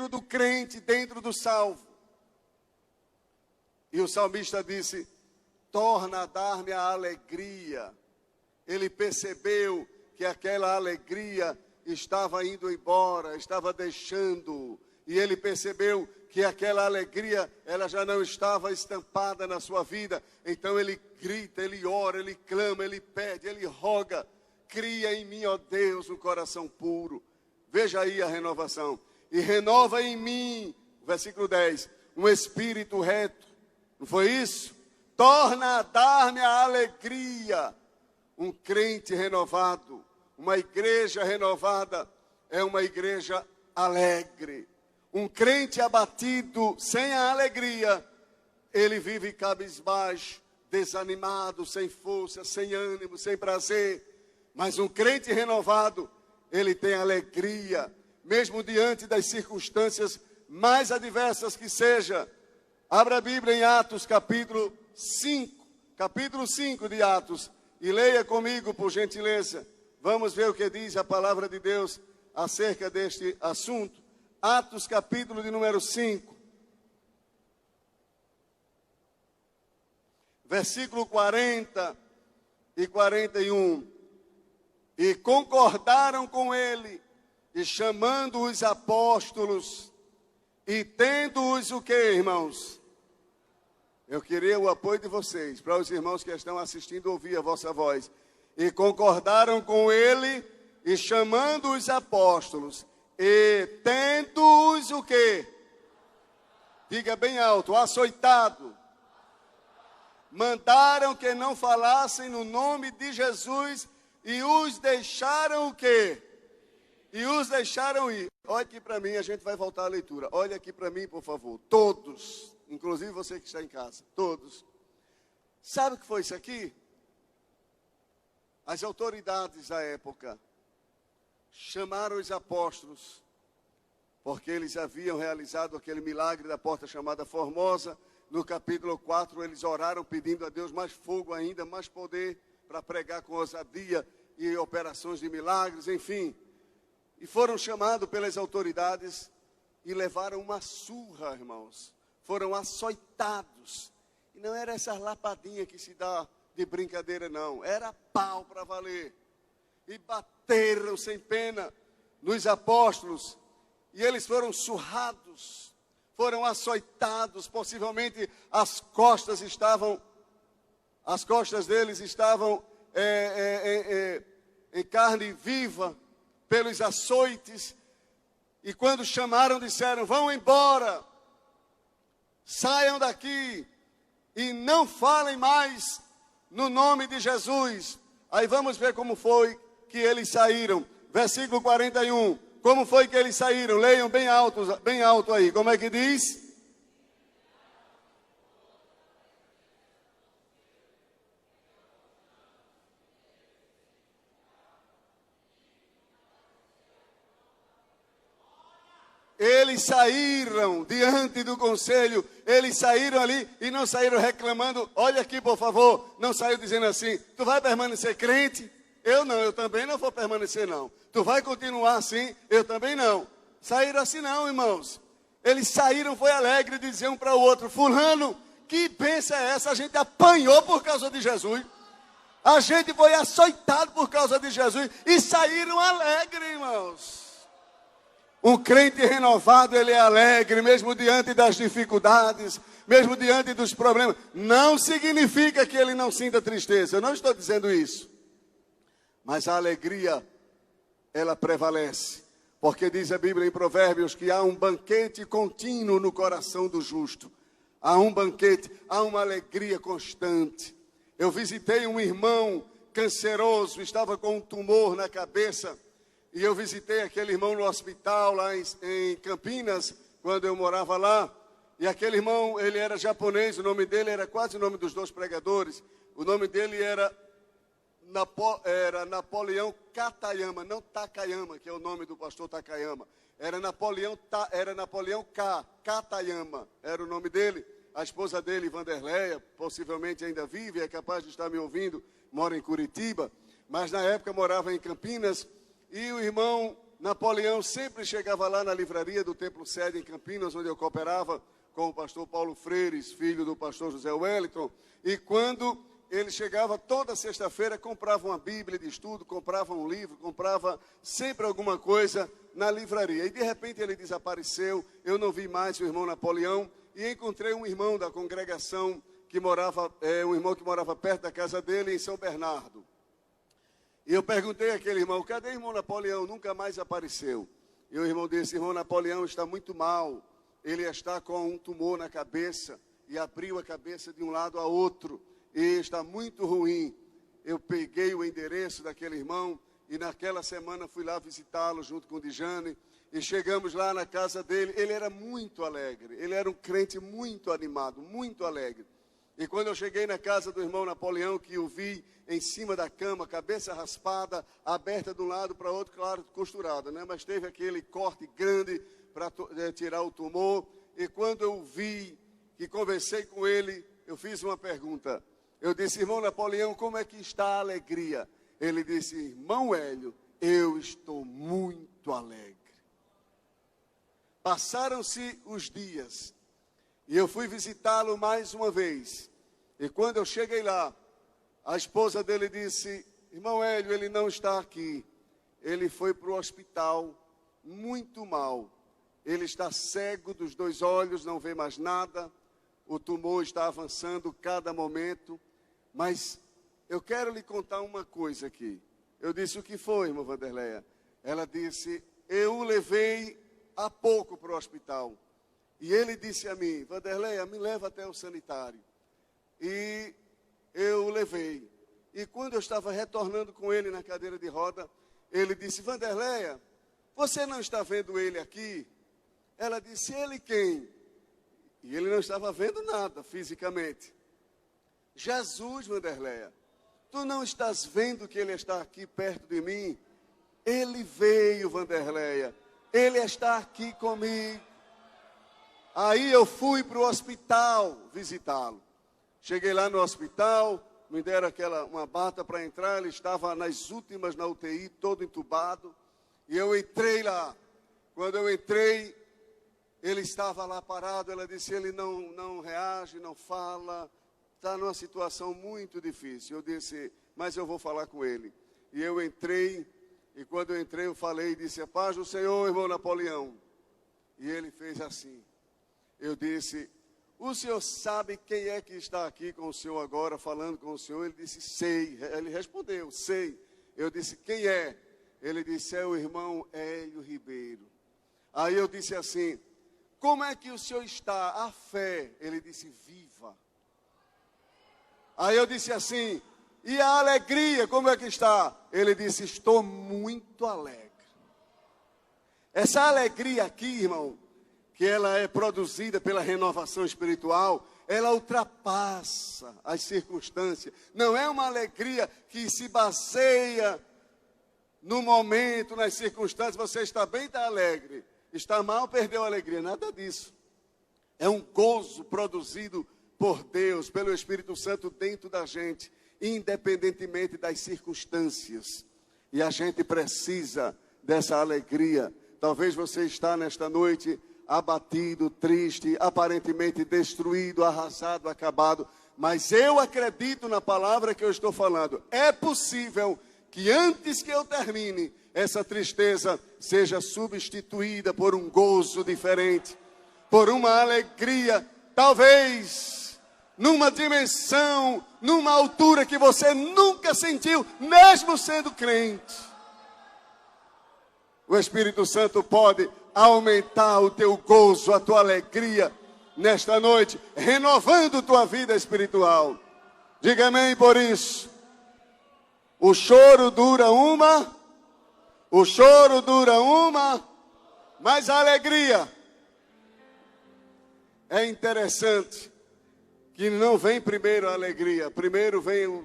dentro do crente, dentro do salvo. E o salmista disse: torna a dar-me a alegria. Ele percebeu que aquela alegria estava indo embora, estava deixando. E ele percebeu que aquela alegria, ela já não estava estampada na sua vida. Então ele grita, ele ora, ele clama, ele pede, ele roga: cria em mim, ó Deus, um coração puro. Veja aí a renovação. E renova em mim, versículo 10, um espírito reto. Não foi isso? Torna a dar-me a alegria. Um crente renovado, uma igreja renovada, é uma igreja alegre. Um crente abatido, sem a alegria, ele vive cabisbaixo, desanimado, sem força, sem ânimo, sem prazer. Mas um crente renovado, ele tem alegria, mesmo diante das circunstâncias mais adversas que seja. Abra a Bíblia em Atos, capítulo 5 de Atos, e leia comigo, por gentileza. Vamos ver o que diz a palavra de Deus acerca deste assunto. Atos, capítulo de número 5, versículo 40 e 41. E concordaram com ele, e chamando os apóstolos, e tendo-os o que, irmãos? Eu queria o apoio de vocês, para os irmãos que estão assistindo ouvir a vossa voz. E concordaram com ele, e chamando os apóstolos, e tendo-os o quê? Diga bem alto: açoitado. Mandaram que não falassem no nome de Jesus, e os deixaram o quê? E os deixaram ir. Olha aqui para mim, a gente vai voltar à leitura. Olha aqui para mim, por favor. Todos, inclusive você que está em casa, todos. Sabe o que foi isso aqui? As autoridades da época chamaram os apóstolos, porque eles haviam realizado aquele milagre da porta chamada Formosa. No capítulo 4, eles oraram pedindo a Deus mais fogo ainda, mais poder, para pregar com ousadia e operações de milagres, enfim. E foram chamados pelas autoridades e levaram uma surra, irmãos. Foram açoitados. E não era essa lapadinha que se dá de brincadeira, não. Era pau para valer. E bateram sem pena nos apóstolos. E eles foram surrados, foram açoitados. Possivelmente as costas deles estavam em carne viva, pelos açoites. E quando chamaram, disseram: vão embora, saiam daqui e não falem mais no nome de Jesus. Aí vamos ver como foi que eles saíram. Versículo 41. Como foi que eles saíram? Leiam bem alto aí. Como é que diz? Eles saíram diante do conselho, eles saíram ali e não saíram reclamando. Olha aqui, por favor, não saiu dizendo assim: tu vai permanecer crente? Eu não, eu também não vou permanecer não. Tu vai continuar assim? Eu também não. Saíram assim não, irmãos. Eles saíram, foi alegre, de dizer um para o outro: fulano, que bênção é essa? A gente apanhou por causa de Jesus. A gente foi açoitado por causa de Jesus. E saíram alegres, irmãos. Um crente renovado, ele é alegre, mesmo diante das dificuldades, mesmo diante dos problemas. Não significa que ele não sinta tristeza, eu não estou dizendo isso. Mas a alegria, ela prevalece. Porque diz a Bíblia em Provérbios que há um banquete contínuo no coração do justo. Há um banquete, há uma alegria constante. Eu visitei um irmão canceroso, estava com um tumor na cabeça. E eu visitei aquele irmão no hospital lá em Campinas, quando eu morava lá. E aquele irmão, ele era japonês, o nome dele era quase o nome dos dois pregadores. O nome dele era Napoleão Katayama, não Takayama, que é o nome do pastor Takayama. Era Napoleão Katayama, era o nome dele. A esposa dele, Vanderleia, possivelmente ainda vive, é capaz de estar me ouvindo, mora em Curitiba. Mas na época morava em Campinas. E o irmão Napoleão sempre chegava lá na livraria do Templo Sede, em Campinas, onde eu cooperava com o pastor Paulo Freires, filho do pastor José Wellington. E quando ele chegava toda sexta-feira, comprava uma Bíblia de estudo, comprava um livro, comprava sempre alguma coisa na livraria. E de repente ele desapareceu, eu não vi mais o irmão Napoleão, e encontrei um irmão da congregação, um irmão que morava perto da casa dele, em São Bernardo. E eu perguntei àquele irmão, cadê o irmão Napoleão? Nunca mais apareceu. E o irmão disse, irmão Napoleão está muito mal, ele está com um tumor na cabeça, e abriu a cabeça de um lado a outro, e está muito ruim. Eu peguei o endereço daquele irmão, e naquela semana fui lá visitá-lo junto com o Dijane, e chegamos lá na casa dele. Ele era muito alegre, ele era um crente muito animado, muito alegre. E quando eu cheguei na casa do irmão Napoleão, que o vi em cima da cama, cabeça raspada, aberta de um lado para o outro, claro, costurada, né? Mas teve aquele corte grande para tirar o tumor. E quando eu vi, que conversei com ele, eu fiz uma pergunta. Eu disse, irmão Napoleão, como é que está a alegria? Ele disse, irmão Hélio, eu estou muito alegre. Passaram-se os dias. E eu fui visitá-lo mais uma vez. E quando eu cheguei lá, a esposa dele disse, irmão Hélio, ele não está aqui. Ele foi para o hospital, muito mal. Ele está cego dos 2 olhos, não vê mais nada. O tumor está avançando cada momento. Mas eu quero lhe contar uma coisa aqui. Eu disse, o que foi, irmã Vanderleia? Ela disse, eu o levei há pouco para o hospital. E ele disse a mim, Vanderleia, me leva até o sanitário. E eu o levei. E quando eu estava retornando com ele na cadeira de roda, ele disse, Vanderleia, você não está vendo ele aqui? Ela disse, ele quem? E ele não estava vendo nada fisicamente. Jesus, Vanderleia, tu não estás vendo que ele está aqui perto de mim? Ele veio, Vanderleia, ele está aqui comigo. Aí eu fui para o hospital visitá-lo. Cheguei lá no hospital, me deram uma bata para entrar, ele estava nas últimas na UTI, todo entubado. E eu entrei lá. Quando eu entrei, ele estava lá parado. Ela disse, ele não reage, não fala, está numa situação muito difícil. Eu disse, mas eu vou falar com ele. E eu entrei, e quando eu entrei eu falei e disse, a paz do Senhor, irmão Napoleão. E ele fez assim. Eu disse, o senhor sabe quem é que está aqui com o senhor agora, falando com o senhor? Ele disse, sei. Ele respondeu, sei. Eu disse, quem é? Ele disse, é o irmão Hélio Ribeiro. Aí eu disse assim, como é que o senhor está? A fé. Ele disse, viva. Aí eu disse assim, e a alegria, como é que está? Ele disse, estou muito alegre. Essa alegria aqui, irmão, que ela é produzida pela renovação espiritual, ela ultrapassa as circunstâncias. Não é uma alegria que se baseia no momento, nas circunstâncias. Você está bem, está alegre. Está mal, perdeu a alegria. Nada disso. É um gozo produzido por Deus, pelo Espírito Santo dentro da gente, independentemente das circunstâncias. E a gente precisa dessa alegria. Talvez você está nesta noite abatido, triste, aparentemente destruído, arrasado, acabado. Mas eu acredito na palavra que eu estou falando. É possível que antes que eu termine, essa tristeza seja substituída por um gozo diferente, por uma alegria, talvez numa dimensão, numa altura que você nunca sentiu, mesmo sendo crente. O Espírito Santo pode aumentar o teu gozo, a tua alegria nesta noite, renovando tua vida espiritual. Diga amém por isso. O choro dura mas a alegria é interessante que não vem primeiro a alegria, primeiro vem